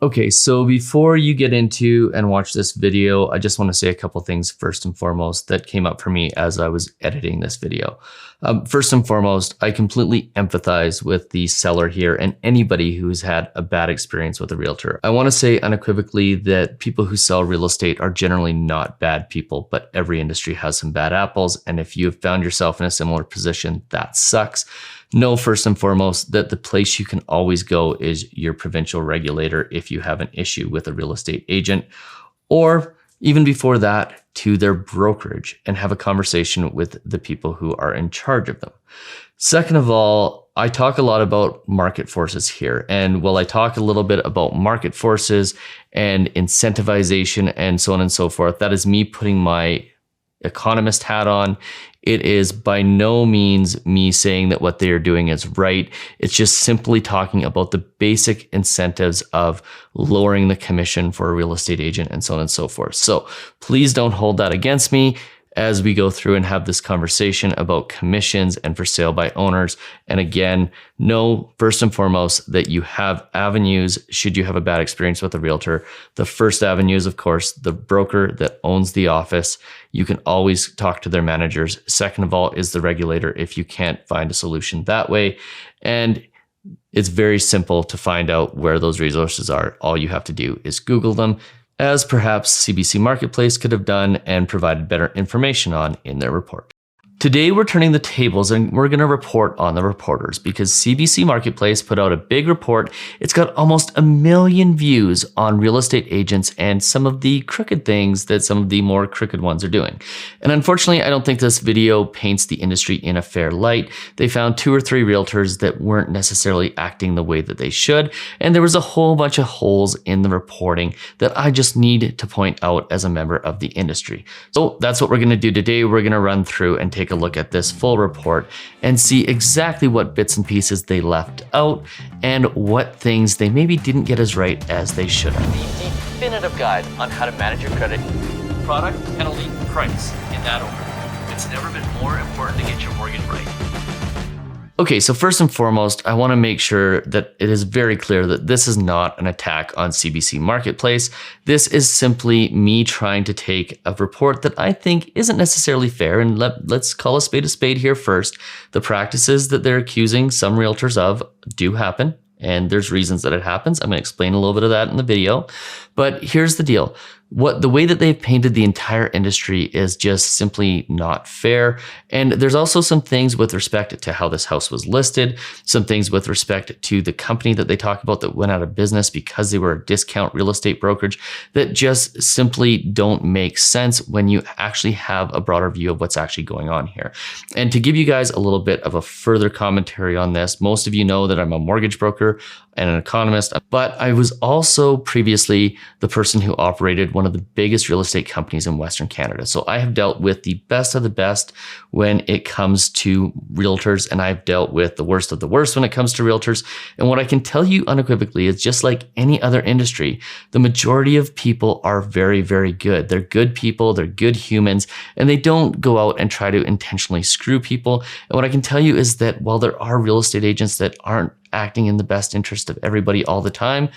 Okay, so before you get into and watch this video, I just want to say a couple things first and foremost that came up for me as I was editing this video. First and foremost, I completely empathize with the seller here and anybody who's had a bad experience with a realtor. I want to say unequivocally that people who sell real estate are generally not bad people, but every industry has some bad apples. And if you have found yourself in a similar position, that sucks. Know first and foremost that the place you can always go is your provincial regulator if you have an issue with a real estate agent, or even before that, to their brokerage and have a conversation with the people who are in charge of them. Second of all, I talk a lot about market forces here. And while I talk a little bit about market forces and incentivization and so on and so forth, that is me putting my economist hat on. It is by no means me saying that what they are doing is right. It's just simply talking about the basic incentives of lowering the commission for a real estate agent and so on and so forth. So please don't hold that against me as we go through and have this conversation about commissions and for sale by owners. And again, know first and foremost that you have avenues should you have a bad experience with a realtor. The first avenue is, of course, the broker that owns the office. You can always talk to their managers. Second of all is the regulator if you can't find a solution that way. And it's very simple to find out where those resources are. All you have to do is Google them, as perhaps CBC Marketplace could have done and provided better information on in their report. Today, we're turning the tables and we're going to report on the reporters because CBC Marketplace put out a big report. It's got almost 1 million views on real estate agents and some of the crooked things that some of the more crooked ones are doing. And unfortunately, I don't think this video paints the industry in a fair light. They found 2 or 3 realtors that weren't necessarily acting the way that they should. And there was a whole bunch of holes in the reporting that I just need to point out as a member of the industry. So that's what we're going to do today. We're going to run through and take a look at this full report and see exactly what bits and pieces they left out and what things they maybe didn't get as right as they should have. The definitive guide on how to manage your credit. Product, penalty, price in that order. It's never been more important to get your mortgage right. Okay, so first and foremost, I want to make sure that it is very clear that this is not an attack on CBC Marketplace. This is simply me trying to take a report that I think isn't necessarily fair, and let's call a spade here first. The practices that they're accusing some realtors of do happen, and there's reasons that it happens. I'm going to explain a little bit of that in the video, but here's the deal. The way that they've painted the entire industry is just simply not fair. And there's also some things with respect to how this house was listed, some things with respect to the company that they talk about that went out of business because they were a discount real estate brokerage that just simply don't make sense when you actually have a broader view of what's actually going on here. And to give you guys a little bit of a further commentary on this, most of you know that I'm a mortgage broker and an economist, but I was also previously the person who operated one of the biggest real estate companies in Western Canada. So I have dealt with the best of the best when it comes to realtors, and I've dealt with the worst of the worst when it comes to realtors. And what I can tell you unequivocally is just like any other industry, the majority of people are very, very good. They're good people, they're good humans, and they don't go out and try to intentionally screw people. And what I can tell you is that while there are real estate agents that aren't acting in the best interest of everybody all the time,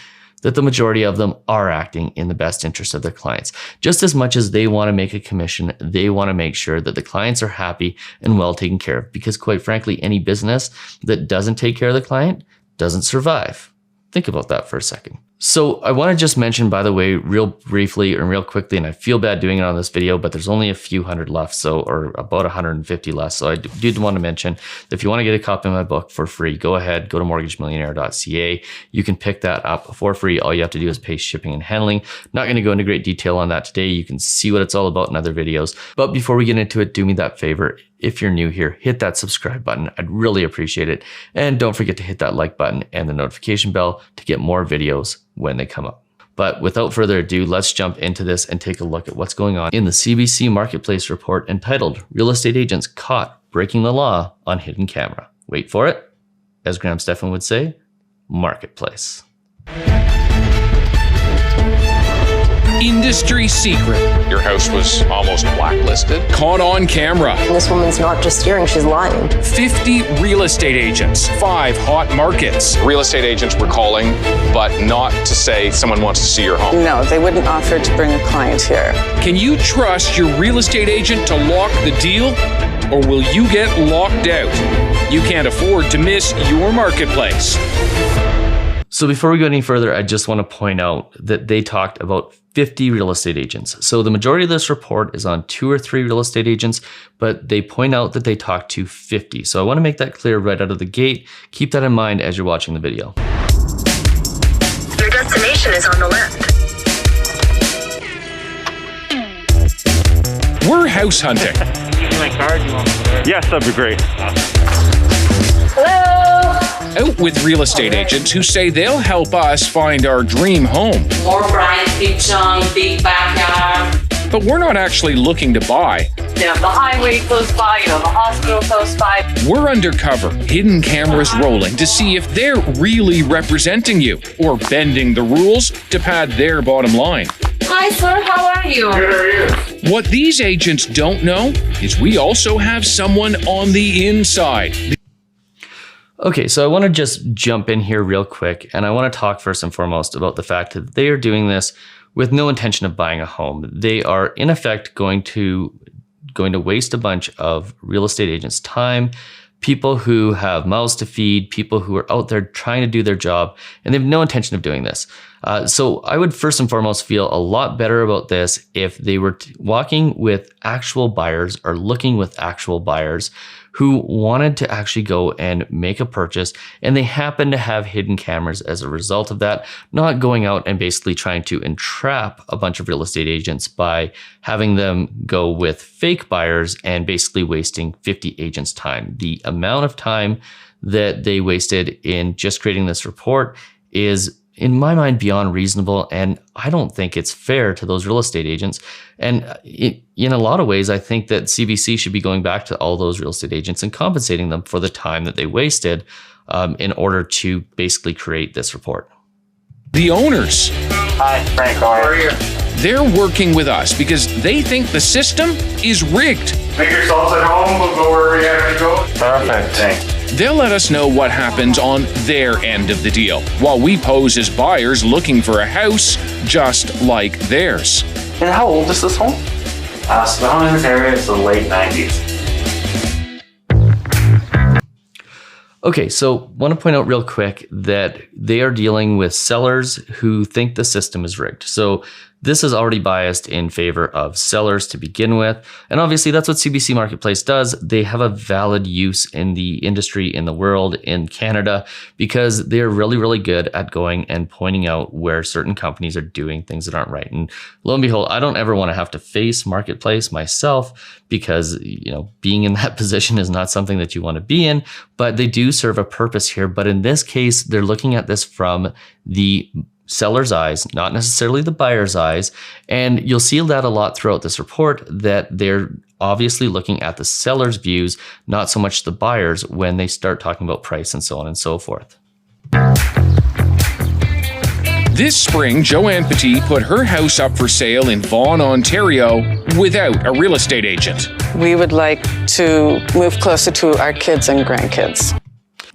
that the majority of them are acting in the best interest of their clients. Just as much as they want to make a commission, they want to make sure that the clients are happy and well taken care of. Because quite frankly, any business that doesn't take care of the client doesn't survive. Think about that for a second. So I want to just mention, by the way, real briefly and real quickly, and I feel bad doing it on this video, but there's only a few hundred left, or about 150 left. So I did want to mention that if you want to get a copy of my book for free, go ahead, go to mortgagemillionaire.ca. You can pick that up for free. All you have to do is pay shipping and handling. Not going to go into great detail on that today. You can see what it's all about in other videos. But before we get into it, do me that favor. If you're new here, hit that subscribe button. I'd really appreciate it. And don't forget to hit that like button and the notification bell to get more videos when they come up. But without further ado, let's jump into this and take a look at what's going on in the CBC Marketplace report entitled Real Estate Agents Caught Breaking the Law on Hidden Camera. Wait for it. As Graham Stephan would say, Marketplace. industry secret. Your house was almost blacklisted. Caught on camera. This woman's not just steering, she's lying. 50 real estate agents, 5 hot markets. Real estate agents were calling, but not to say someone wants to see your home. No, they wouldn't offer to bring a client here. Can you trust your real estate agent to lock the deal? Or will you get locked out? You can't afford to miss your marketplace. So before we go any further, I just want to point out that they talked about 50 real estate agents. So the majority of this report is on 2 or 3 real estate agents, but they point out that they talked to 50. So I want to make that clear right out of the gate. Keep that in mind as you're watching the video. Your destination is on the left. We're house hunting. My card, you want me to? Yes, that'd be great. Hello? Out with real estate agents who say they'll help us find our dream home. More bright, big chunk, big backyard. But we're not actually looking to buy. You know, the highway close by, the hospital close by. We're undercover, hidden cameras rolling to see if they're really representing you or bending the rules to pad their bottom line. Hi, sir, how are you? What these agents don't know is we also have someone on the inside. Okay, so I want to just jump in here real quick, and I want to talk first and foremost about the fact that they are doing this with no intention of buying a home. They are in effect going to waste a bunch of real estate agents' time, people who have mouths to feed, people who are out there trying to do their job, and they have no intention of doing this. So I would first and foremost feel a lot better about this if they were walking with actual buyers or looking with actual buyers who wanted to actually go and make a purchase, and they happen to have hidden cameras as a result of that, not going out and basically trying to entrap a bunch of real estate agents by having them go with fake buyers and basically wasting 50 agents' time. The amount of time that they wasted in just creating this report is, in my mind, beyond reasonable, and I don't think it's fair to those real estate agents. And in a lot of ways, I think that CBC should be going back to all those real estate agents and compensating them for the time that they wasted in order to basically create this report. The owners. Hi, Frank, how are you? They're working with us because they think the system is rigged. Make yourselves at home, we'll go wherever you have to go. Perfect, thanks. They'll let us know what happens on their end of the deal, while we pose as buyers looking for a house just like theirs. And how old is this home? So the home in this area is the late 90s. Okay, so want to point out real quick that they are dealing with sellers who think the system is rigged. So this is already biased in favor of sellers to begin with. And obviously that's what CBC Marketplace does. They have a valid use in the industry, in the world, in Canada, because they're really, really good at going and pointing out where certain companies are doing things that aren't right. And lo and behold, I don't ever want to have to face Marketplace myself because, you know, being in that position is not something that you want to be in, but they do serve a purpose here. But in this case, they're looking at this from the seller's eyes, not necessarily the buyer's eyes. And you'll see that a lot throughout this report, that they're obviously looking at the seller's views, not so much the buyer's, when they start talking about price and so on and so forth. This spring, Joanne Petit put her house up for sale in Vaughan, Ontario, without a real estate agent. We would like to move closer to our kids and grandkids.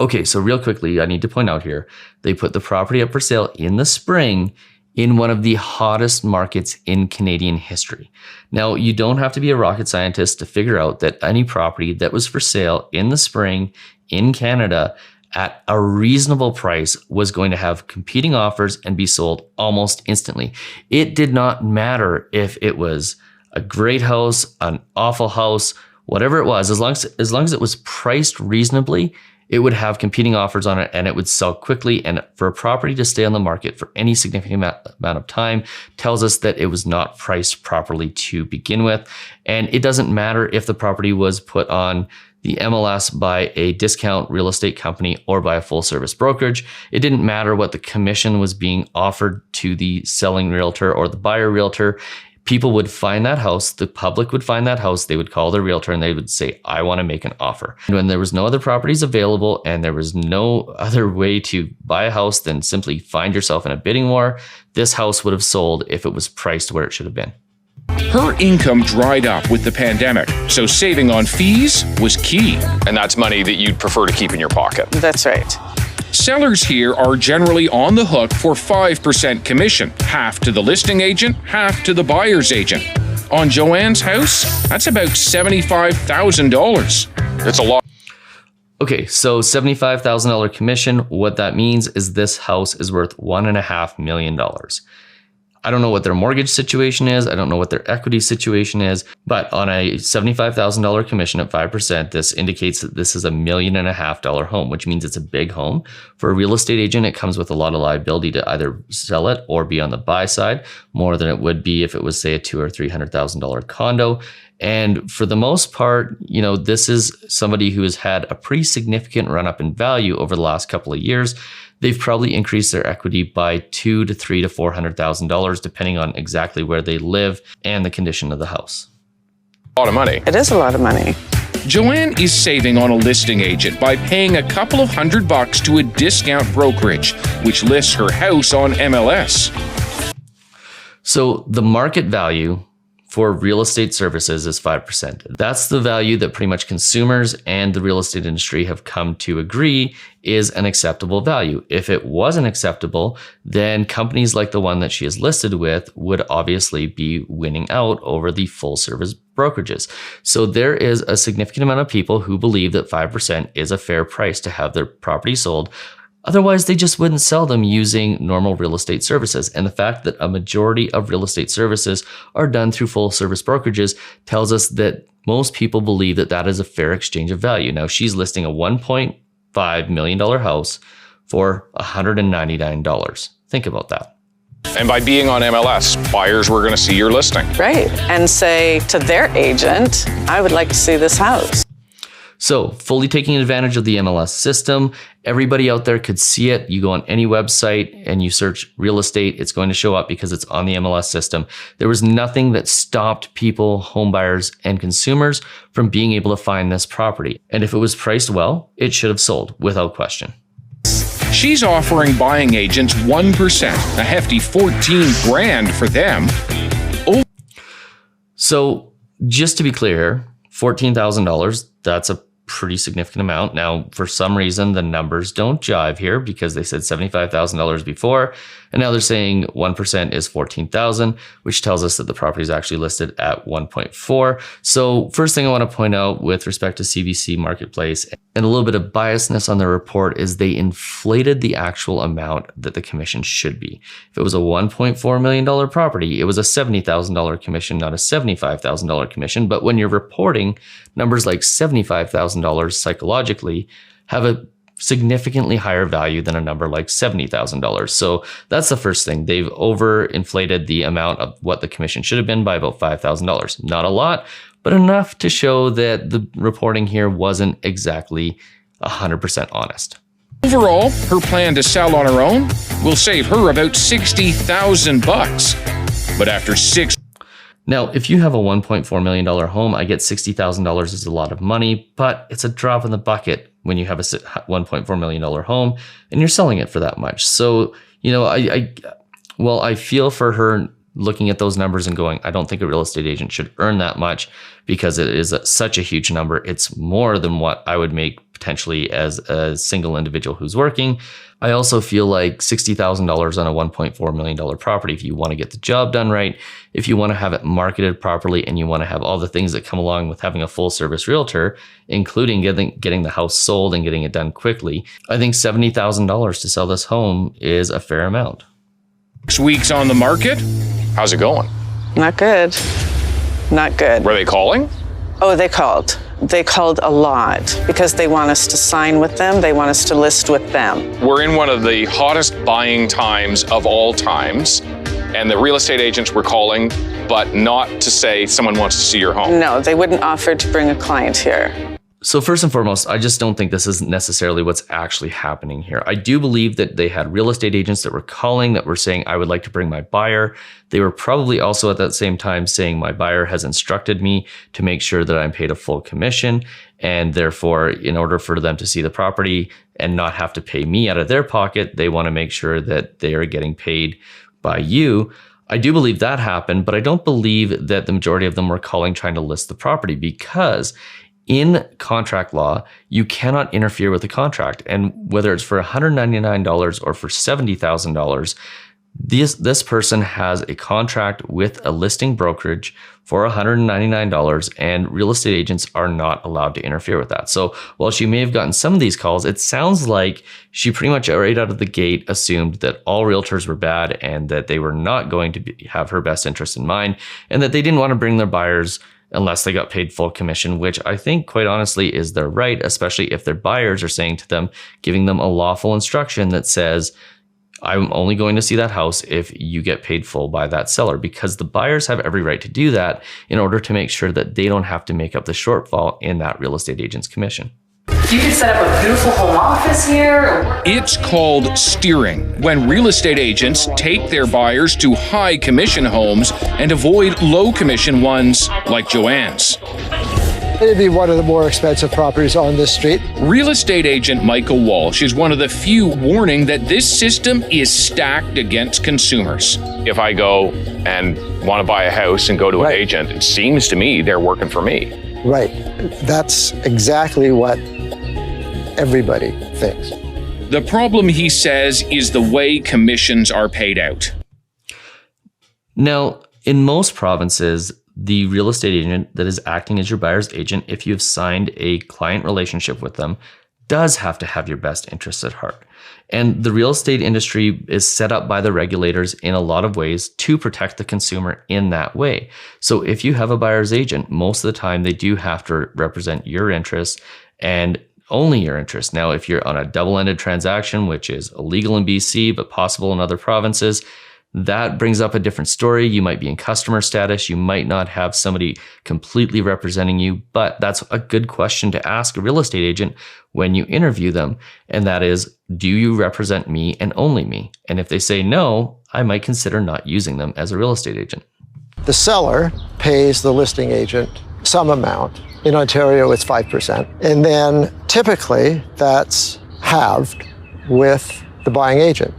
Okay, so real quickly, I need to point out here, they put the property up for sale in the spring in one of the hottest markets in Canadian history. Now, you don't have to be a rocket scientist to figure out that any property that was for sale in the spring in Canada at a reasonable price was going to have competing offers and be sold almost instantly. It did not matter if it was a great house, an awful house, whatever it was, as long as it was priced reasonably, it would have competing offers on it and it would sell quickly. And for a property to stay on the market for any significant amount of time tells us that it was not priced properly to begin with. And it doesn't matter if the property was put on the MLS by a discount real estate company or by a full service brokerage. It didn't matter what the commission was being offered to the selling realtor or the buyer realtor. people would find that house, the public would find that house, they would call their realtor and they would say, I want to make an offer. And when there was no other properties available and there was no other way to buy a house than simply find yourself in a bidding war, this house would have sold if it was priced where it should have been. Her income dried up with the pandemic, so saving on fees was key. And that's money that you'd prefer to keep in your pocket. That's right. Sellers here are generally on the hook for 5% commission, half to the listing agent, half to the buyer's agent. On Joanne's house, that's about $75,000. It's a lot. Okay, so $75,000 commission. What that means is this house is worth $1.5 million. I don't know what their mortgage situation is. I don't know what their equity situation is, but on a $75,000 commission at 5%, this indicates that this is $1.5 million home, which means it's a big home. For a real estate agent, it comes with a lot of liability to either sell it or be on the buy side, more than it would be if it was, say, a $200,000 or $300,000 condo. And for the most part, this is somebody who has had a pretty significant run up in value over the last couple of years. They've probably increased their equity by $200,000 to $300,000 to $400,000, depending on exactly where they live and the condition of the house. A lot of money. It is a lot of money. Joanne is saving on a listing agent by paying a couple of $100 to a discount brokerage, which lists her house on MLS. So the market value for real estate services is 5%. That's the value that pretty much consumers and the real estate industry have come to agree is an acceptable value. If it wasn't acceptable, then companies like the one that she is listed with would obviously be winning out over the full service brokerages. So there is a significant amount of people who believe that 5% is a fair price to have their property sold. Otherwise, they just wouldn't sell them using normal real estate services. And the fact that a majority of real estate services are done through full service brokerages tells us that most people believe that that is a fair exchange of value. Now, she's listing a $1.5 million house for $199. Think about that. And by being on MLS, buyers were going to see your listing. Right. And say to their agent, I would like to see this house. So fully taking advantage of the MLS system, everybody out there could see it. You go on any website and you search real estate, it's going to show up because it's on the MLS system. There was nothing that stopped people, home buyers, and consumers from being able to find this property. And if it was priced well, it should have sold without question. She's offering buying agents 1%, a hefty $14,000 for them. So just to be clear, $14,000, that's a pretty significant amount. Now, for some reason, the numbers don't jive here because they said $75,000 before, and now they're saying 1% is $14,000, which tells us that the property is actually listed at 1.4. So first thing I want to point out with respect to CBC Marketplace and a little bit of biasness on the report is they inflated the actual amount that the commission should be. If it was a $1.4 million property, it was a $70,000 commission, not a $75,000 commission. But when you're reporting numbers like $75,000 psychologically have a significantly higher value than a number like $70,000. So that's the first thing. They've overinflated the amount of what the commission should have been by about $5,000. Not a lot, but enough to show that the reporting here wasn't exactly 100% honest. Overall, her plan to sell on her own will save her about $60,000. But after 6 Now, if you have a $1.4 million home, I get $60,000 is a lot of money, but it's a drop in the bucket when you have a $1.4 million home and you're selling it for that much. So, I feel for her looking at those numbers and going, I don't think a real estate agent should earn that much because it is such a huge number. It's more than what I would make potentially as a single individual who's working. I also feel like $60,000 on a $1.4 million property, if you want to get the job done right, if you want to have it marketed properly, and you want to have all the things that come along with having a full service realtor, including getting the house sold and getting it done quickly, I think $70,000 to sell this home is a fair amount. 6 weeks on the market, How's it going? Not good. Not good. Were they calling? Oh, they called. They called a lot because they want us to sign with them. They want us to list with them. We're in one of the hottest buying times of all times, and the real estate agents were calling, but not to say someone wants to see your home. No, they wouldn't offer to bring a client here. So first and foremost, I just don't think this is necessarily what's actually happening here. I do believe that they had real estate agents that were calling, that were saying, I would like to bring my buyer. They were probably also at that same time saying, my buyer has instructed me to make sure that I'm paid a full commission. And therefore, in order for them to see the property and not have to pay me out of their pocket, they want to make sure that they are getting paid by you. I do believe that happened, but I don't believe that the majority of them were calling trying to list the property, because in contract law, you cannot interfere with the contract. And whether it's for $199 or for $70,000, this person has a contract with a listing brokerage for $199, and real estate agents are not allowed to interfere with that. So while she may have gotten some of these calls, it sounds like she pretty much right out of the gate assumed that all realtors were bad and that they were not going to have her best interest in mind, and that they didn't want to bring their buyers unless they got paid full commission, which I think quite honestly is their right, especially if their buyers are saying to them, giving them a lawful instruction that says, I'm only going to see that house if you get paid full by that seller, because the buyers have every right to do that in order to make sure that they don't have to make up the shortfall in that real estate agent's commission. You could set up a beautiful home office here. It's called steering, when real estate agents take their buyers to high commission homes and avoid low commission ones like Joanne's. It'd be one of the more expensive properties on this street. Real estate agent Michael Walsh is one of the few warning that this system is stacked against consumers. If I go and want to buy a house and go to an agent, it seems to me they're working for me. Right. That's exactly what everybody thinks. The problem, he says, is the way commissions are paid out. Now, in most provinces, the real estate agent that is acting as your buyer's agent, if you've signed a client relationship with them, does have to have your best interests at heart. And the real estate industry is set up by the regulators in a lot of ways to protect the consumer in that way. So if you have a buyer's agent, most of the time they do have to represent your interests and only your interests. Now, if you're on a double-ended transaction, which is illegal in BC, but possible in other provinces, that brings up a different story. You might be in customer status. You might not have somebody completely representing you, but that's a good question to ask a real estate agent when you interview them. And that is, do you represent me and only me? And if they say no, I might consider not using them as a real estate agent. The seller pays the listing agent some amount. In Ontario, it's 5%. And then typically that's halved with the buying agent.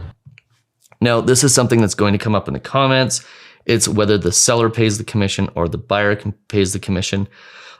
Now, this is something that's going to come up in the comments. It's whether the seller pays the commission or the buyer pays the commission.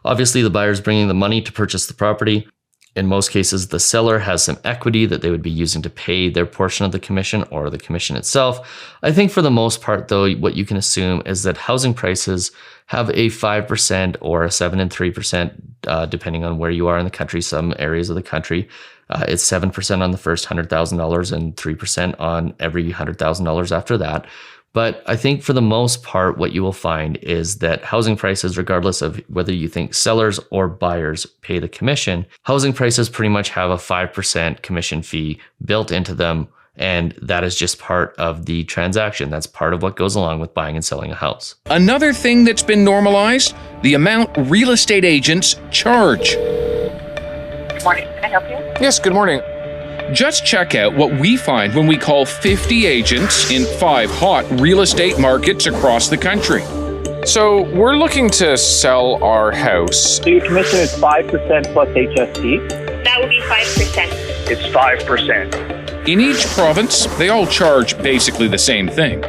Obviously, the buyer is bringing the money to purchase the property. In most cases, the seller has some equity that they would be using to pay their portion of the commission or the commission itself. I think for the most part, though, what you can assume is that housing prices have a 5% or a 7 and 3%, depending on where you are in the country. Some areas of the country, it's 7% on the first $100,000 and 3% on every $100,000 after that. But I think for the most part, what you will find is that housing prices, regardless of whether you think sellers or buyers pay the commission, housing prices pretty much have a 5% commission fee built into them. And that is just part of the transaction. That's part of what goes along with buying and selling a house. Another thing that's been normalized, the amount real estate agents charge. Good morning. Can I help you? Yes, good morning. Just check out what we find when we call 50 agents in 5 hot real estate markets across the country. So we're looking to sell our house. So your commission is 5% plus HST? That would be 5%. It's 5%. In each province, they all charge basically the same thing.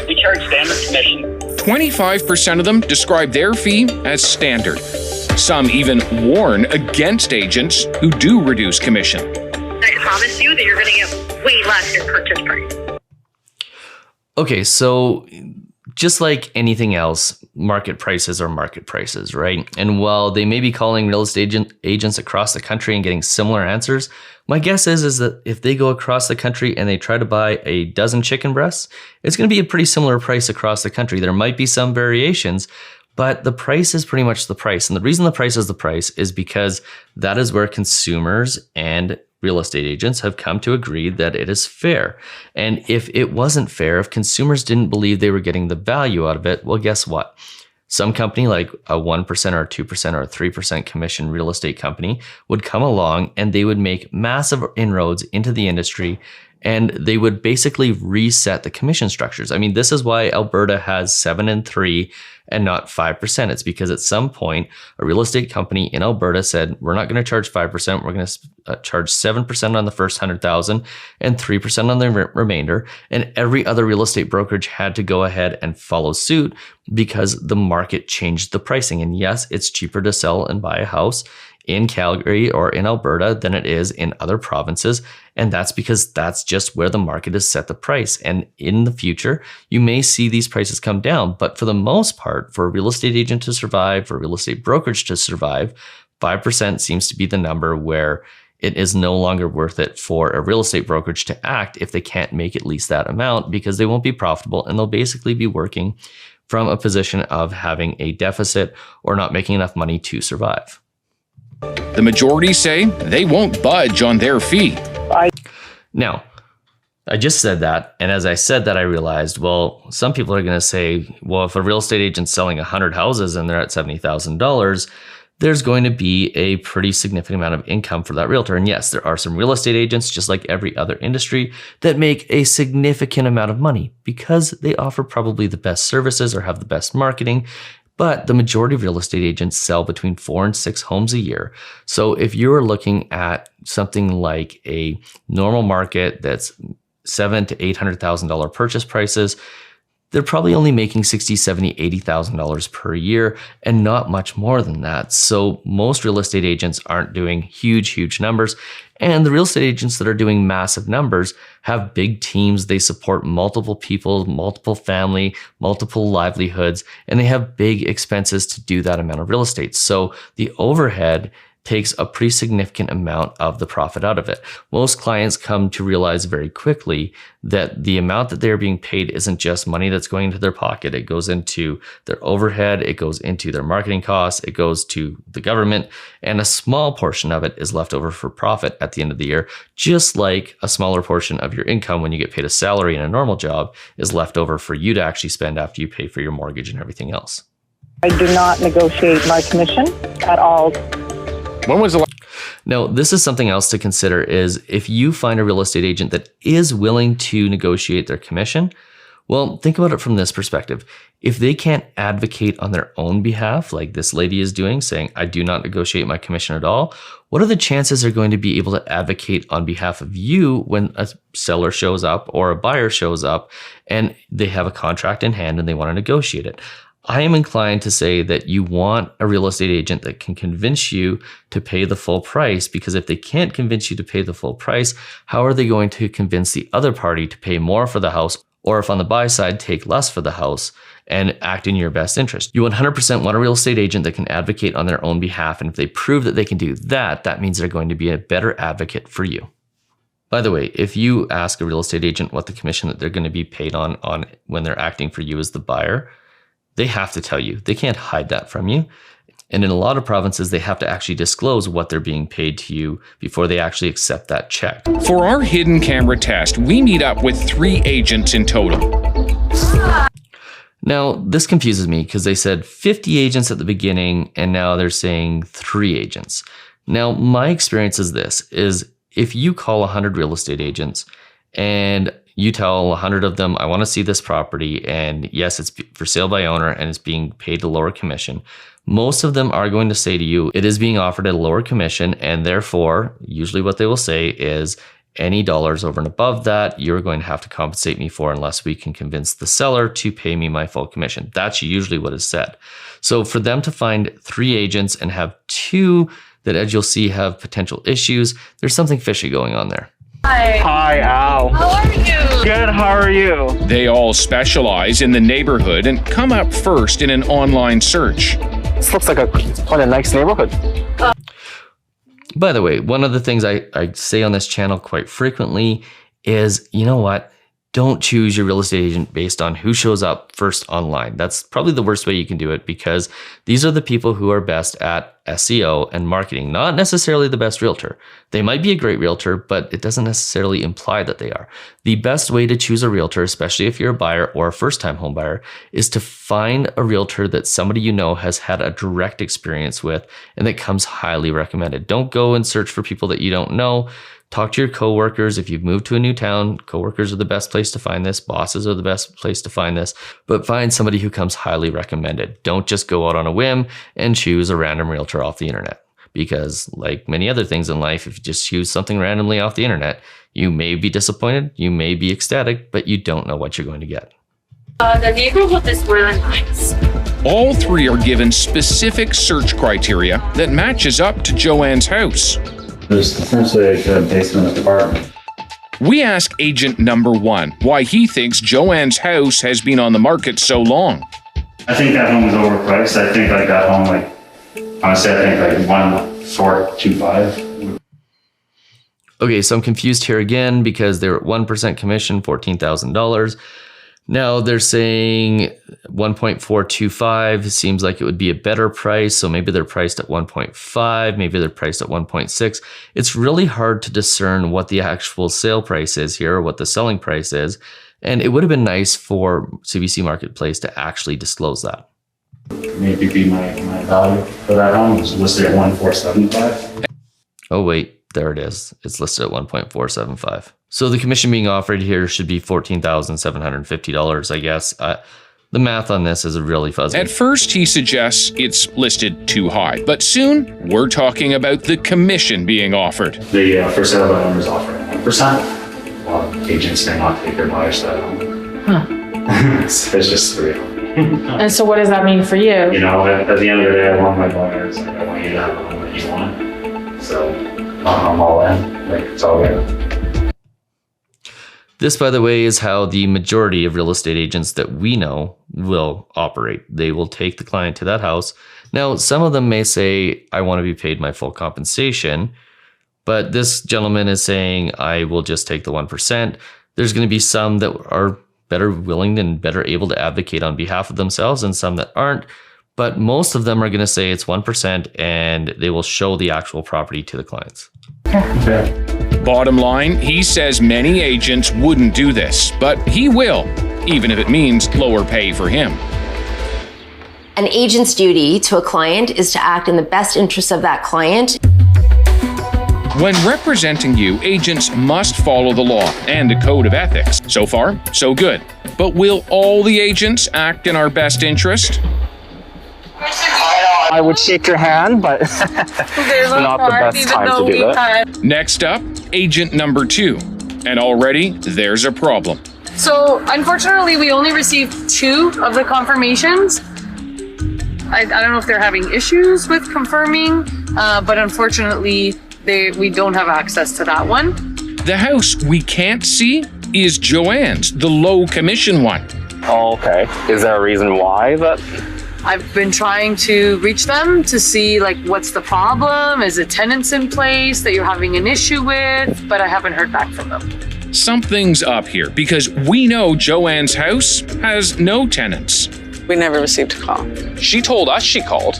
We charge standard commission. 25% of them describe their fee as standard. Some even warn against agents who do reduce commission. I promise you that you're going to get way less in purchase price. Okay, so just like anything else, market prices are market prices, right? And while they may be calling real estate agents across the country and getting similar answers, my guess is that if they go across the country and they try to buy a dozen chicken breasts, it's going to be a pretty similar price across the country. There might be some variations, but the price is pretty much the price. And the reason the price is the price is because that is where consumers and real estate agents have come to agree that it is fair. And if it wasn't fair, if consumers didn't believe they were getting the value out of it, well, guess what? Some company like a 1% or a 2% or a 3% commission real estate company would come along and they would make massive inroads into the industry, and they would basically reset the commission structures. I mean, this is why Alberta has 7 and 3 and not 5%. It's because at some point, a real estate company in Alberta said, we're not going to charge 5%. We're going to charge 7% on the first 100,000 and 3% on the remainder. And every other real estate brokerage had to go ahead and follow suit because the market changed the pricing. And yes, it's cheaper to sell and buy a house in Calgary or in Alberta than it is in other provinces. And that's because that's just where the market has set the price. And in the future, you may see these prices come down. But for the most part, for a real estate agent to survive, for a real estate brokerage to survive, 5% seems to be the number where it is no longer worth it for a real estate brokerage to act if they can't make at least that amount, because they won't be profitable and they'll basically be working from a position of having a deficit or not making enough money to survive. The majority say they won't budge on their fee. Now, I just said that, and as I said that, I realized, well, some people are going to say, well, if a real estate agent's selling 100 houses and they're at $70,000, there's going to be a pretty significant amount of income for that realtor. And yes, there are some real estate agents, just like every other industry, that make a significant amount of money because they offer probably the best services or have the best marketing. But the majority of real estate agents sell between 4 and 6 homes a year. So if you're looking at something like a normal market that's $700,000 to $800,000 purchase prices, they're probably only making $60,000, $70,000, $80,000 per year and not much more than that. So most real estate agents aren't doing huge numbers. And the real estate agents that are doing massive numbers have big teams. They support multiple people, multiple family, multiple livelihoods, and they have big expenses to do that amount of real estate. So the overhead takes a pretty significant amount of the profit out of it. Most clients come to realize very quickly that the amount that they're being paid isn't just money that's going into their pocket. It goes into their overhead, it goes into their marketing costs, it goes to the government, and a small portion of it is left over for profit at the end of the year, just like a smaller portion of your income when you get paid a salary in a normal job is left over for you to actually spend after you pay for your mortgage and everything else. I do not negotiate my commission at all. When was the last? Now, this is something else to consider is if you find a real estate agent that is willing to negotiate their commission, well, think about it from this perspective. If they can't advocate on their own behalf, like this lady is doing, saying, I do not negotiate my commission at all, what are the chances they're going to be able to advocate on behalf of you when a seller shows up or a buyer shows up and they have a contract in hand and they want to negotiate it? I am inclined to say that you want a real estate agent that can convince you to pay the full price, because if they can't convince you to pay the full price, how are they going to convince the other party to pay more for the house, or if on the buy side, take less for the house and act in your best interest? You 100% want a real estate agent that can advocate on their own behalf. And if they prove that they can do that, that means they're going to be a better advocate for you. By the way, if you ask a real estate agent what the commission that they're going to be paid on when they're acting for you as the buyer, they have to tell you. They can't hide that from you. And in a lot of provinces, they have to actually disclose what they're being paid to you before they actually accept that check. For our hidden camera test, we meet up with 3 agents in total. Now, this confuses me because they said 50 agents at the beginning, and now they're saying 3 agents. Now, my experience is this, is if you call 100 real estate agents and you tell 100 of them, I want to see this property, and yes, it's for sale by owner and it's being paid a lower commission, most of them are going to say to you, it is being offered at a lower commission, and therefore, usually what they will say is, any dollars over and above that, you're going to have to compensate me for unless we can convince the seller to pay me my full commission. That's usually what is said. So for them to find 3 agents and have 2 that, as you'll see, have potential issues, there's something fishy going on there. Hi, Al. How are you? Good, how are you? They all specialize in the neighborhood and come up first in an online search. This looks like quite a nice neighborhood. By the way, one of the things I say on this channel quite frequently is, you know what? don't choose your real estate agent based on who shows up first online. That's probably the worst way you can do it, because these are the people who are best at SEO and marketing, not necessarily the best realtor. They might be a great realtor, but it doesn't necessarily imply that they are. The best way to choose a realtor, especially if you're a buyer or a first-time home buyer, is to find a realtor that somebody you know has had a direct experience with and that comes highly recommended. Don't go and search for people that you don't know. Talk to your coworkers. If you've moved to a new town, coworkers are the best place to find this. Bosses are the best place to find this. But find somebody who comes highly recommended. Don't just go out on a whim and choose a random realtor off the internet. Because like many other things in life, if you just choose something randomly off the internet, you may be disappointed, you may be ecstatic, but you don't know what you're going to get. The neighborhood is really nice. All three are given specific search criteria that matches up to Joanne's house. There's essentially a basement apartment. We ask agent number 1 why he thinks Joanne's house has been on the market so long. I think that home is overpriced. I think I got home honestly, I think 1,425. Okay, so I'm confused here again because they're at 1% commission, $14,000. Now they're saying 1.425 seems like it would be a better price. So maybe they're priced at 1.5, maybe they're priced at 1.6. It's really hard to discern what the actual sale price is here, or what the selling price is. And it would have been nice for CBC Marketplace to actually disclose that. Maybe be my value for that home was listed at 1,475. Oh wait, there it is. It's listed at 1.475. So the commission being offered here should be $14,750, I guess. The math on this is really fuzzy. At first, he suggests it's listed too high, but soon we're talking about the commission being offered. The for sale by owners offering 1%. Well, agents may not take their buyers to that home. Huh. It's just the reality. And so what does that mean for you? You know, at the end of the day, I want my buyers. Like, I want you to have the home that you want. So I'm all in. Like, it's all good. This, by the way, is how the majority of real estate agents that we know will operate. They will take the client to that house. Now, some of them may say, I want to be paid my full compensation, but this gentleman is saying, I will just take the 1%. There's going to be some that are better willing and better able to advocate on behalf of themselves, and some that aren't. But most of them are going to say it's 1%, and they will show the actual property to the clients. Okay. Bottom line, he says many agents wouldn't do this, but he will, even if it means lower pay for him. An agent's duty to a client is to act in the best interest of that client. When representing you, agents must follow the law and a code of ethics. So far, so good. But will all the agents act in our best interest? I would shake your hand, but it's not the best time to do that. Next up, agent number 2. And already, there's a problem. So unfortunately, we only received 2 of the confirmations. I don't know if they're having issues with confirming, but unfortunately, we don't have access to that one. The house we can't see is Joanne's, the low commission one. Oh, okay. Is there a reason why that? I've been trying to reach them to see what's the problem? Is it tenants in place that you're having an issue with? But I haven't heard back from them. Something's up here because we know Joanne's house has no tenants. We never received a call. She told us she called.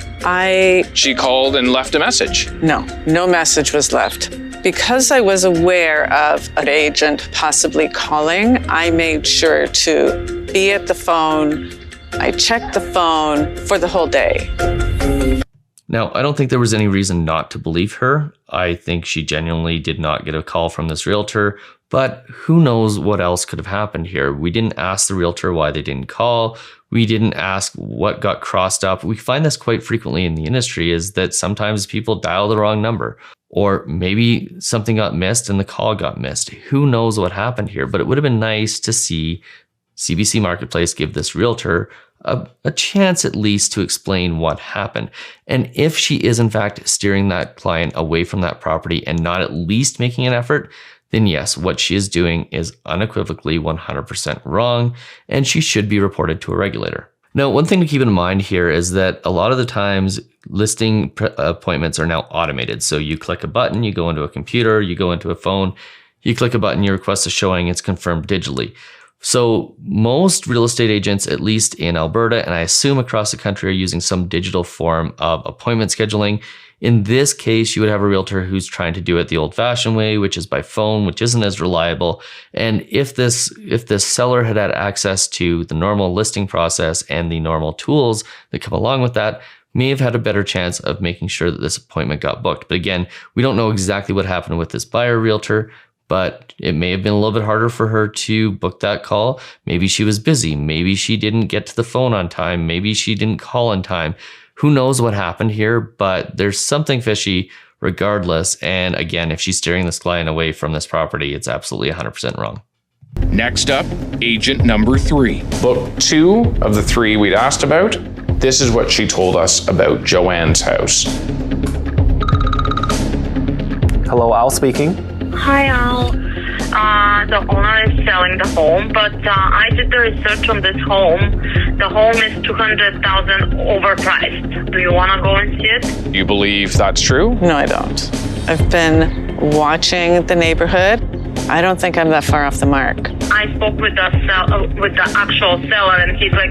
She called and left a message. No message was left. Because I was aware of an agent possibly calling, I made sure to be at the phone. I checked the phone for the whole day. Now, I don't think there was any reason not to believe her. I think she genuinely did not get a call from this realtor, but who knows what else could have happened here. We didn't ask the realtor why they didn't call. We didn't ask what got crossed up. We find this quite frequently in the industry, is that sometimes people dial the wrong number, or maybe something got missed and the call got missed. Who knows what happened here, but it would have been nice to see CBC Marketplace give this realtor a chance at least to explain what happened. And if she is in fact steering that client away from that property and not at least making an effort, then yes, what she is doing is unequivocally 100% wrong, and she should be reported to a regulator. Now, one thing to keep in mind here is that a lot of the times listing appointments are now automated. So you click a button, you go into a computer, you go into a phone, you click a button, you request a showing, it's confirmed digitally. So most real estate agents, at least in Alberta, and I assume across the country, are using some digital form of appointment scheduling. In this case, you would have a realtor who's trying to do it the old-fashioned way, which is by phone, which isn't as reliable. And if this seller had access to the normal listing process and the normal tools that come along with that, may have had a better chance of making sure that this appointment got booked. But again, we don't know exactly what happened with this buyer realtor, but it may have been a little bit harder for her to book that call. Maybe she was busy. Maybe she didn't get to the phone on time. Maybe she didn't call on time. Who knows what happened here, but there's something fishy regardless. And again, if she's steering this client away from this property, it's absolutely 100% wrong. Next up, agent number 3. Book 2 of the 3 we'd asked about. This is what she told us about Joanne's house. Hello, Al speaking. Hi, Al. The owner is selling the home, but I did the research on this home. The home is $200,000 overpriced. Do you want to go and see it? Do you believe that's true? No, I don't. I've been watching the neighborhood. I don't think I'm that far off the mark. I spoke with the actual seller, and he's like,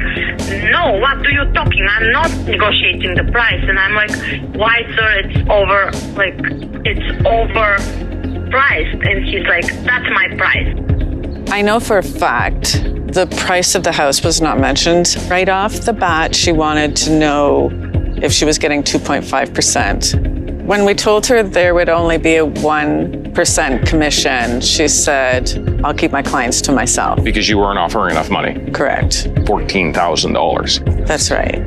"No, what are you talking? I'm not negotiating the price." And I'm like, "Why, sir? It's overpriced." And he's like, "That's my price." I know for a fact the price of the house was not mentioned right off the bat. She wanted to know if she was getting 2.5%. When we told her there would only be a 1% commission, she said, "I'll keep my clients to myself." Because you weren't offering enough money. Correct. $14,000. That's right.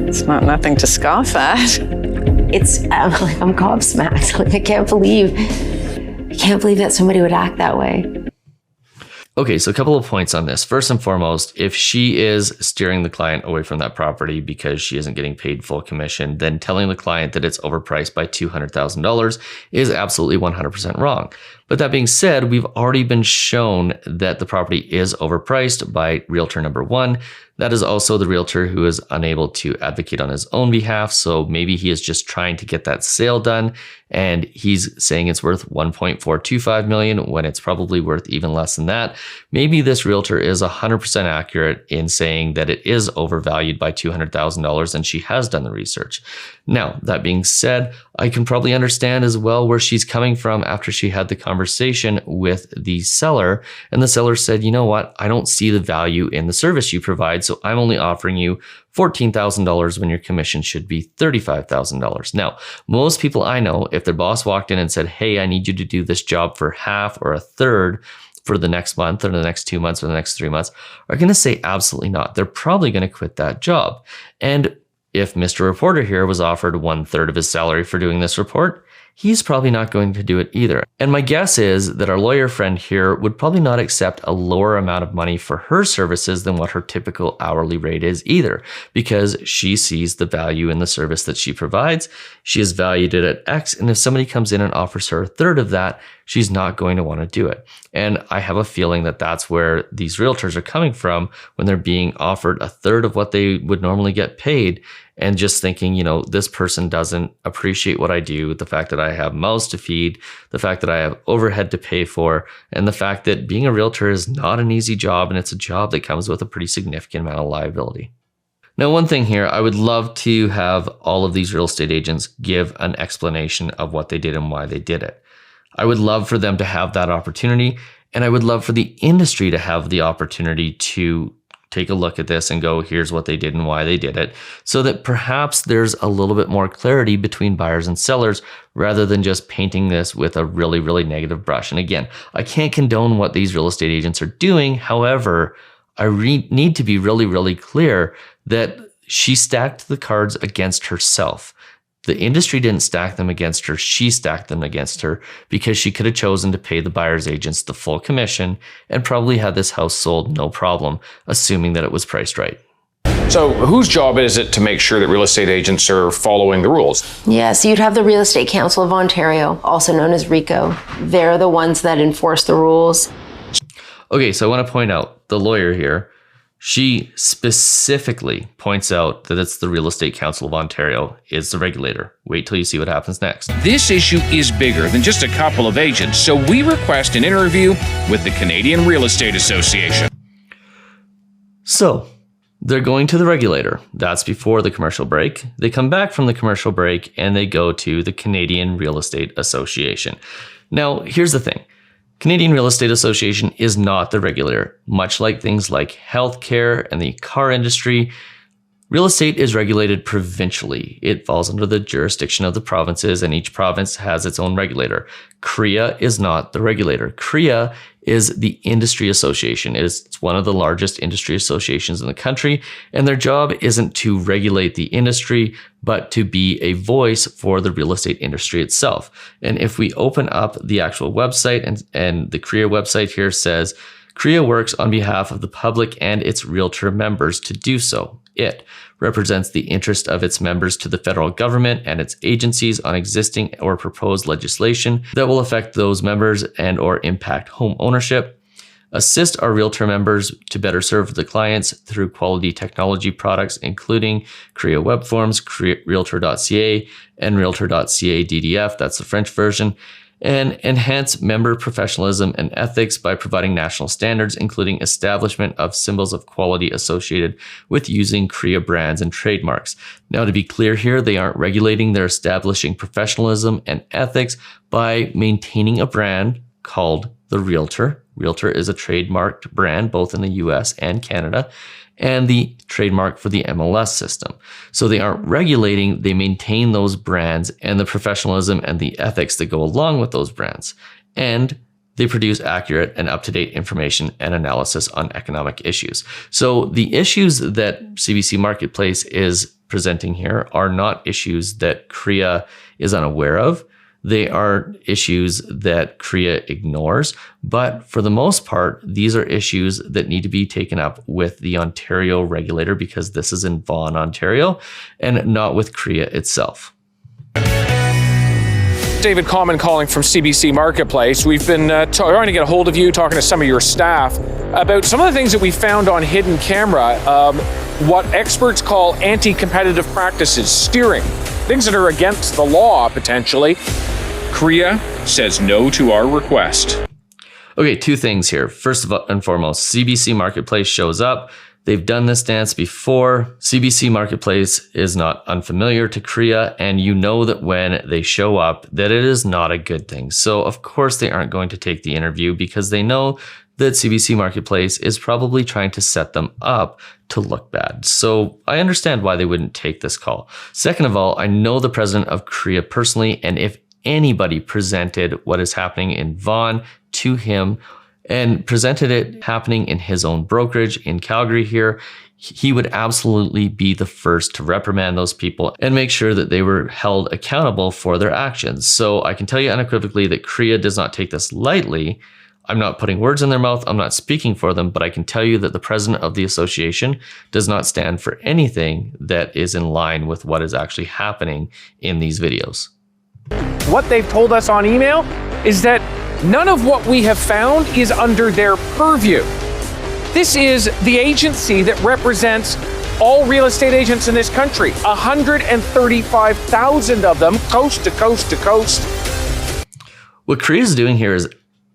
It's not nothing to scoff at. I'm gobsmacked. Like, I can't believe that somebody would act that way. Okay, so a couple of points on this. First and foremost, if she is steering the client away from that property because she isn't getting paid full commission, then telling the client that it's overpriced by $200,000 is absolutely 100% wrong. But that being said, we've already been shown that the property is overpriced by realtor number 1. That is also the realtor who is unable to advocate on his own behalf. So maybe he is just trying to get that sale done, and he's saying it's worth $1.425 million when it's probably worth even less than that. Maybe this realtor is 100% accurate in saying that it is overvalued by $200,000, and she has done the research. Now, that being said, I can probably understand as well where she's coming from after she had the conversation with the seller, and the seller said, "You know what? I don't see the value in the service you provide, so I'm only offering you $14,000 when your commission should be $35,000. Now, most people I know, if their boss walked in and said, "Hey, I need you to do this job for half or a third for the next month or the next 2 months or the next 3 months," are going to say absolutely not. They're probably going to quit that job. And if Mr. Reporter here was offered 1/3 of his salary for doing this report, he's probably not going to do it either. And my guess is that our lawyer friend here would probably not accept a lower amount of money for her services than what her typical hourly rate is either, because she sees the value in the service that she provides. She is valued it at X, and if somebody comes in and offers her 1/3 of that, she's not going to want to do it. And I have a feeling that that's where these realtors are coming from when they're being offered 1/3 of what they would normally get paid, and just thinking, this person doesn't appreciate what I do, the fact that I have mouths to feed, the fact that I have overhead to pay for, and the fact that being a realtor is not an easy job, and it's a job that comes with a pretty significant amount of liability. Now, one thing here, I would love to have all of these real estate agents give an explanation of what they did and why they did it. I would love for them to have that opportunity, and I would love for the industry to have the opportunity to take a look at this and go, here's what they did and why they did it, so that perhaps there's a little bit more clarity between buyers and sellers rather than just painting this with a really, really negative brush. And again, I can't condone what these real estate agents are doing. However, I need to be really, really clear that she stacked the cards against herself. The industry didn't stack them against her. She stacked them against her because she could have chosen to pay the buyer's agents the full commission and probably had this house sold no problem, assuming that it was priced right. So whose job is it to make sure that real estate agents are following the rules? Yeah, so you'd have the Real Estate Council of Ontario, also known as RECO. They're the ones that enforce the rules. Okay, so I want to point out the lawyer here. She specifically points out that it's the Real Estate Council of Ontario is the regulator. Wait till you see what happens next. This issue is bigger than just a couple of agents, so we request an interview with the Canadian Real Estate Association. So they're going to the regulator. That's before the commercial break. They come back from the commercial break and they go to the Canadian Real Estate Association. Now, here's the thing. Canadian Real Estate Association is not the regulator. Much like things like healthcare and the car industry, real estate is regulated provincially. It falls under the jurisdiction of the provinces, and each province has its own regulator. CREA is not the regulator. CREA is the industry association. It's one of the largest industry associations in the country, and their job isn't to regulate the industry, but to be a voice for the real estate industry itself. And if we open up the actual website, and the CREA website here says, CREA works on behalf of the public and its realtor members to do so. It represents the interest of its members to the federal government and its agencies on existing or proposed legislation that will affect those members and or impact home ownership. Assist our realtor members to better serve the clients through quality technology products, including CREA web forms, realtor.ca, and realtor.ca DDF, that's the French version, and enhance member professionalism and ethics by providing national standards, including establishment of symbols of quality associated with using CREA brands and trademarks. Now, to be clear here, they aren't regulating, they're establishing professionalism and ethics by maintaining a brand called the Realtor. Realtor is a trademarked brand both in the US and Canada, and the trademark for the MLS system. So they aren't regulating, they maintain those brands and the professionalism and the ethics that go along with those brands. And they produce accurate and up-to-date information and analysis on economic issues. So the issues that CBC Marketplace is presenting here are not issues that CREA is unaware of. They are issues that CREA ignores, but for the most part, these are issues that need to be taken up with the Ontario regulator, because this is in Vaughan, Ontario, and not with CREA itself. David Common calling from CBC Marketplace. We've been trying to get a hold of you, talking to some of your staff about some of the things that we found on hidden camera, what experts call anti-competitive practices, steering, things that are against the law, potentially. CREA says no to our request. Okay, two things here. First and foremost, CBC Marketplace shows up. They've done this dance before. CBC Marketplace is not unfamiliar to CREA, and you know that when they show up, that it is not a good thing. So of course they aren't going to take the interview, because they know that CBC Marketplace is probably trying to set them up to look bad. So I understand why they wouldn't take this call. Second of all, I know the president of CREA personally, and if anybody presented what is happening in Vaughan to him and presented it happening in his own brokerage in Calgary here, he would absolutely be the first to reprimand those people and make sure that they were held accountable for their actions. So I can tell you unequivocally that CREA does not take this lightly. I'm not putting words in their mouth, I'm not speaking for them, but I can tell you that the president of the association does not stand for anything that is in line with what is actually happening in these videos. What they've told us on email is that none of what we have found is under their purview. This is the agency that represents all real estate agents in this country, 135,000 of them, coast to coast to coast. What CREA is doing here is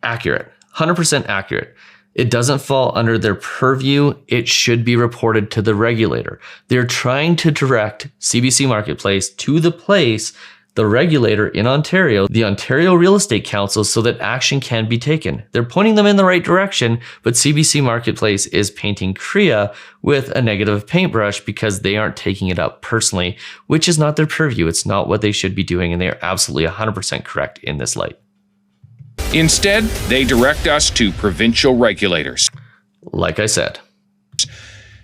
accurate, 100% accurate. It doesn't fall under their purview. It should be reported to the regulator. They're trying to direct CBC Marketplace to the place, the regulator in Ontario, the Ontario Real Estate Council, so that action can be taken. They're pointing them in the right direction, but CBC Marketplace is painting CREA with a negative paintbrush because they aren't taking it up personally, which is not their purview. It's not what they should be doing, and they are absolutely 100% correct in this light. Instead, they direct us to provincial regulators. Like I said.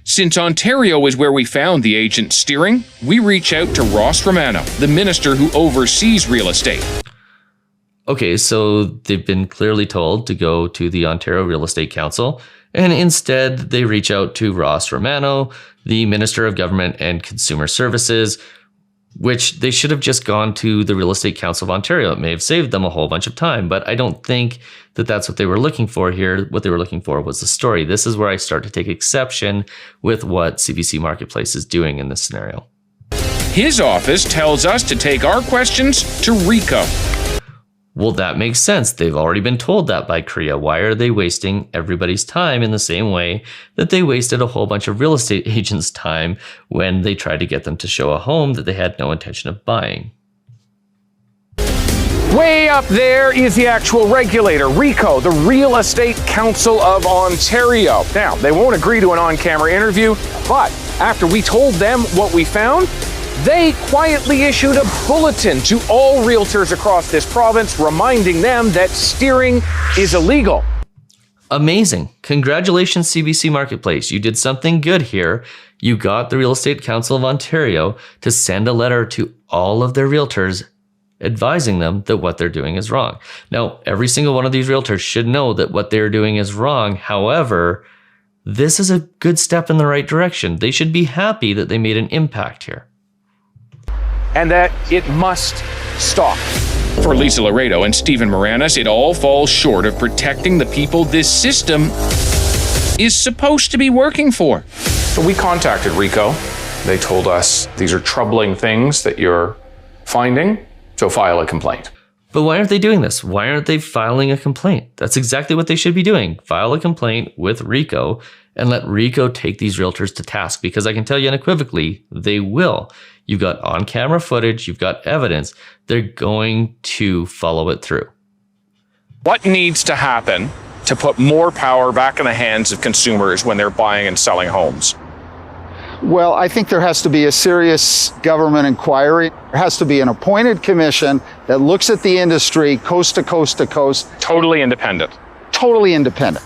Since Ontario is where we found the agent steering, we reach out to Ross Romano, the minister who oversees real estate. Okay, so they've been clearly told to go to the Ontario Real Estate Council, and instead they reach out to Ross Romano, the Minister of Government and Consumer Services, which they should have just gone to the Real Estate Council of Ontario. It may have saved them a whole bunch of time, but I don't think that that's what they were looking for here. What they were looking for was the story. This is where I start to take exception with what CBC Marketplace is doing in this scenario. His office tells us to take our questions to RICO. Well, that makes sense. They've already been told that by CREA. Why are they wasting everybody's time in the same way that they wasted a whole bunch of real estate agents' time when they tried to get them to show a home that they had no intention of buying? Way up there is the actual regulator, RECO, the Real Estate Council of Ontario. Now, they won't agree to an on-camera interview, but after we told them what we found, they quietly issued a bulletin to all realtors across this province reminding them that steering is illegal. Amazing. Congratulations, CBC Marketplace. You did something good here. You got the Real Estate Council of Ontario to send a letter to all of their realtors advising them that what they're doing is wrong. Now, every single one of these realtors should know that what they're doing is wrong. However, this is a good step in the right direction. They should be happy that they made an impact here. And that it must stop. For Lisa Laredo and Stephen Moranis, it all falls short of protecting the people this system is supposed to be working for. So we contacted RECO. They told us these are troubling things that you're finding, so file a complaint. But why aren't they doing this? Why aren't they filing a complaint? That's exactly what they should be doing. File a complaint with RECO and let RECO take these realtors to task, because I can tell you unequivocally, they will. You've got on-camera footage, you've got evidence. They're going to follow it through. What needs to happen to put more power back in the hands of consumers when they're buying and selling homes? Well, I think there has to be a serious government inquiry. There has to be an appointed commission that looks at the industry coast to coast to coast. Totally independent. Totally independent.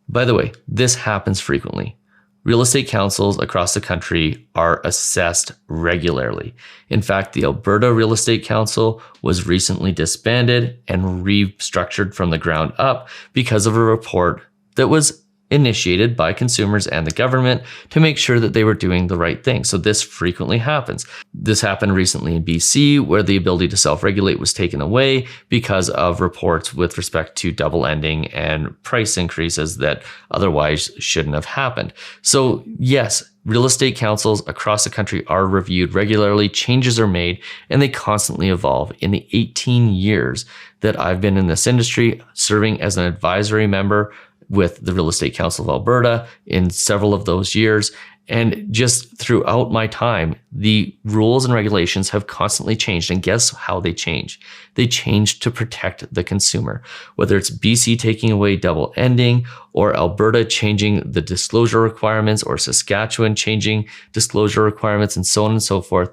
By the way, this happens frequently. Real estate councils across the country are assessed regularly. In fact, the Alberta Real Estate Council was recently disbanded and restructured from the ground up because of a report that was initiated by consumers and the government to make sure that they were doing the right thing. So this frequently happens. This happened recently in BC, where the ability to self-regulate was taken away because of reports with respect to double ending and price increases that otherwise shouldn't have happened. So yes, real estate councils across the country are reviewed regularly, changes are made, and they constantly evolve. In the 18 years that I've been in this industry, serving as an advisory member with the Real Estate Council of Alberta in several of those years. And just throughout my time, the rules and regulations have constantly changed. And guess how they change? They change to protect the consumer. Whether it's BC taking away double ending, or Alberta changing the disclosure requirements, or Saskatchewan changing disclosure requirements, and so on and so forth,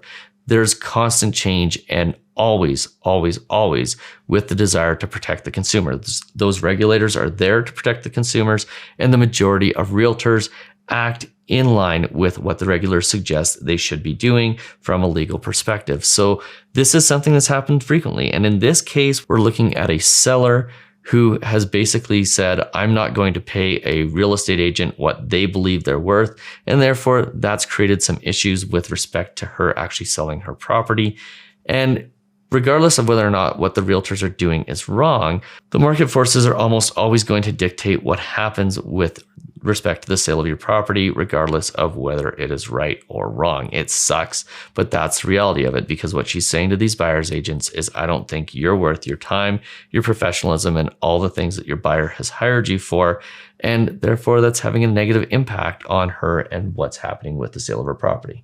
there's constant change, and always, always, always with the desire to protect the consumer. Those regulators are there to protect the consumers, and the majority of realtors act in line with what the regulators suggest they should be doing from a legal perspective. So this is something that's happened frequently. And in this case, we're looking at a seller who has basically said, I'm not going to pay a real estate agent what they believe they're worth. And therefore, that's created some issues with respect to her actually selling her property. And regardless of whether or not what the realtors are doing is wrong, the market forces are almost always going to dictate what happens with respect to the sale of your property, regardless of whether it is right or wrong. It sucks, but that's the reality of it, because what she's saying to these buyer's agents is, I don't think you're worth your time, your professionalism, and all the things that your buyer has hired you for. And therefore, that's having a negative impact on her and what's happening with the sale of her property.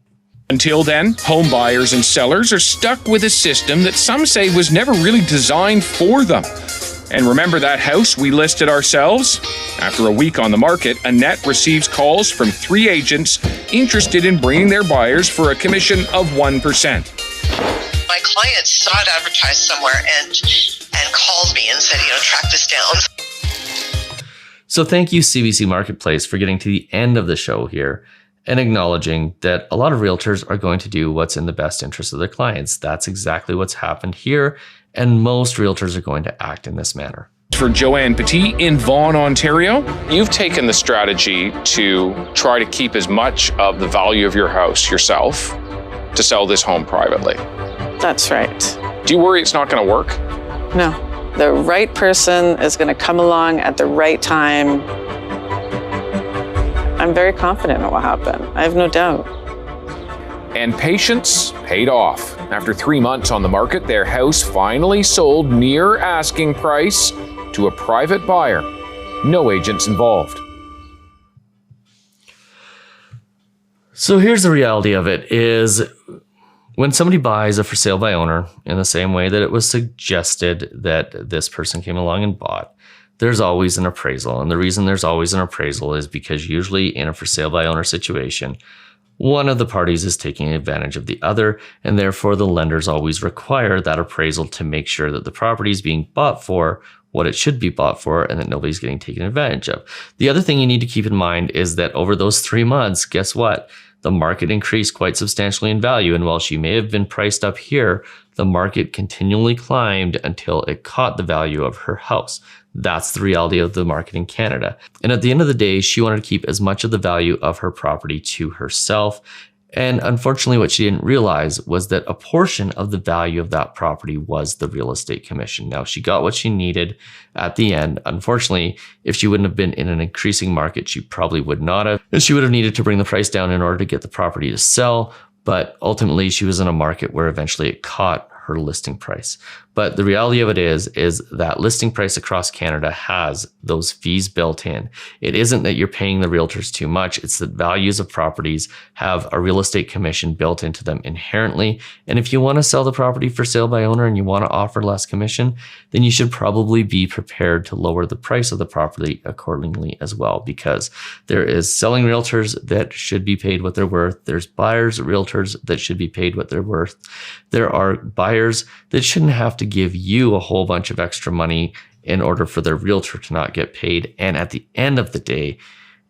Until then, home buyers and sellers are stuck with a system that some say was never really designed for them. And remember that house we listed ourselves? After a week on the market, Annette receives calls from 3 agents interested in bringing their buyers for a commission of 1%. My client saw it advertised somewhere and called me and said, track this down. So thank you, CBC Marketplace, for getting to the end of the show here and acknowledging that a lot of realtors are going to do what's in the best interest of their clients. That's exactly what's happened here, and most realtors are going to act in this manner. For Joanne Petit in Vaughan, Ontario, you've taken the strategy to try to keep as much of the value of your house yourself to sell this home privately. That's right. Do you worry it's not going to work? No. The right person is going to come along at the right time. I'm very confident it will happen. I have no doubt. And patience paid off. After 3 months on the market, their house finally sold near asking price to a private buyer. No agents involved. So here's the reality of it is when somebody buys a for sale by owner in the same way that it was suggested that this person came along and bought, there's always an appraisal. And the reason there's always an appraisal is because usually in a for sale by owner situation, one of the parties is taking advantage of the other, and therefore the lenders always require that appraisal to make sure that the property is being bought for what it should be bought for and that nobody's getting taken advantage of. The other thing you need to keep in mind is that over those 3 months, guess what? The market increased quite substantially in value, and while she may have been priced up here, the market continually climbed until it caught the value of her house. That's the reality of the market in Canada. And at the end of the day, she wanted to keep as much of the value of her property to herself. And unfortunately, what she didn't realize was that a portion of the value of that property was the real estate commission. Now, she got what she needed at the end. Unfortunately, if she wouldn't have been in an increasing market, she probably would not have. And she would have needed to bring the price down in order to get the property to sell. But ultimately, she was in a market where eventually it caught her listing price. But the reality of it is that listing price across Canada has those fees built in. It isn't that you're paying the realtors too much. It's that values of properties have a real estate commission built into them inherently. And if you want to sell the property for sale by owner and you want to offer less commission, then you should probably be prepared to lower the price of the property accordingly as well, because there is selling realtors that should be paid what they're worth. There's buyers, realtors that should be paid what they're worth. There are buyers that shouldn't have to give you a whole bunch of extra money in order for their realtor to not get paid. And at the end of the day,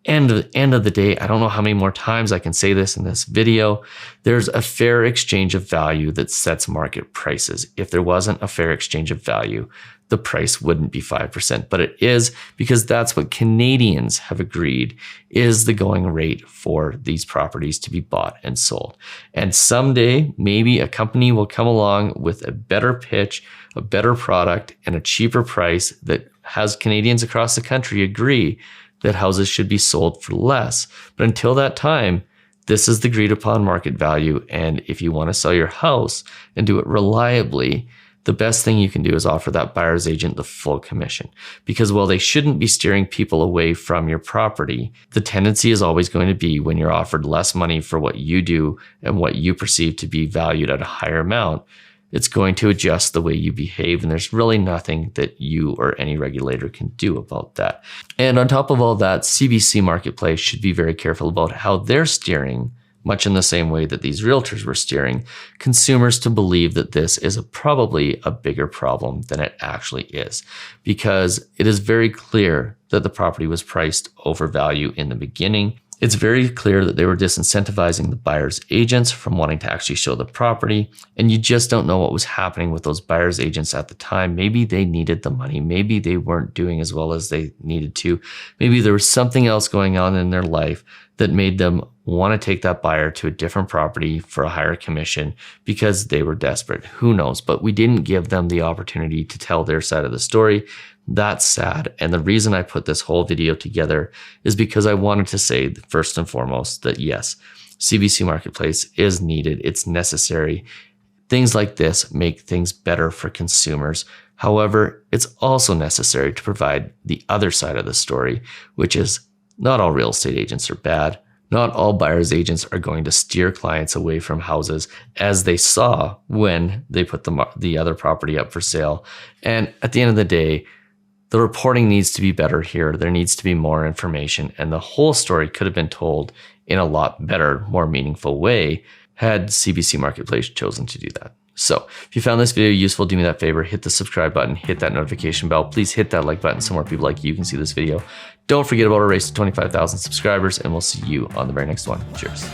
I don't know how many more times I can say this in this video, there's a fair exchange of value that sets market prices. If there wasn't a fair exchange of value, the price wouldn't be 5%, but it is because that's what Canadians have agreed is the going rate for these properties to be bought and sold. And someday, maybe a company will come along with a better pitch, a better product, and a cheaper price that has Canadians across the country agree that houses should be sold for less. But until that time, this is the agreed upon market value. And if you want to sell your house and do it reliably, the best thing you can do is offer that buyer's agent the full commission. Because while they shouldn't be steering people away from your property, the tendency is always going to be when you're offered less money for what you do and what you perceive to be valued at a higher amount, it's going to adjust the way you behave. And there's really nothing that you or any regulator can do about that. And on top of all that, CBC Marketplace should be very careful about how they're steering, much in the same way that these realtors were steering, consumers to believe that this is probably a bigger problem than it actually is. Because it is very clear that the property was priced over value in the beginning. It's very clear that they were disincentivizing the buyer's agents from wanting to actually show the property. And you just don't know what was happening with those buyer's agents at the time. Maybe they needed the money. Maybe they weren't doing as well as they needed to. Maybe there was something else going on in their life that made them want to take that buyer to a different property for a higher commission because they were desperate. Who knows? But we didn't give them the opportunity to tell their side of the story. That's sad. And the reason I put this whole video together is because I wanted to say first and foremost that yes, CBC Marketplace is needed. It's necessary. Things like this make things better for consumers. However, it's also necessary to provide the other side of the story, which is not all real estate agents are bad. Not all buyer's agents are going to steer clients away from houses, as they saw when they put the other property up for sale. And at the end of the day, the reporting needs to be better here. There needs to be more information, and the whole story could have been told in a lot better, more meaningful way had CBC Marketplace chosen to do that. So if you found this video useful, do me that favor, hit the subscribe button, hit that notification bell. Please hit that like button so more people like you can see this video. Don't forget about our race to 25,000 subscribers, and we'll see you on the very next one. Cheers.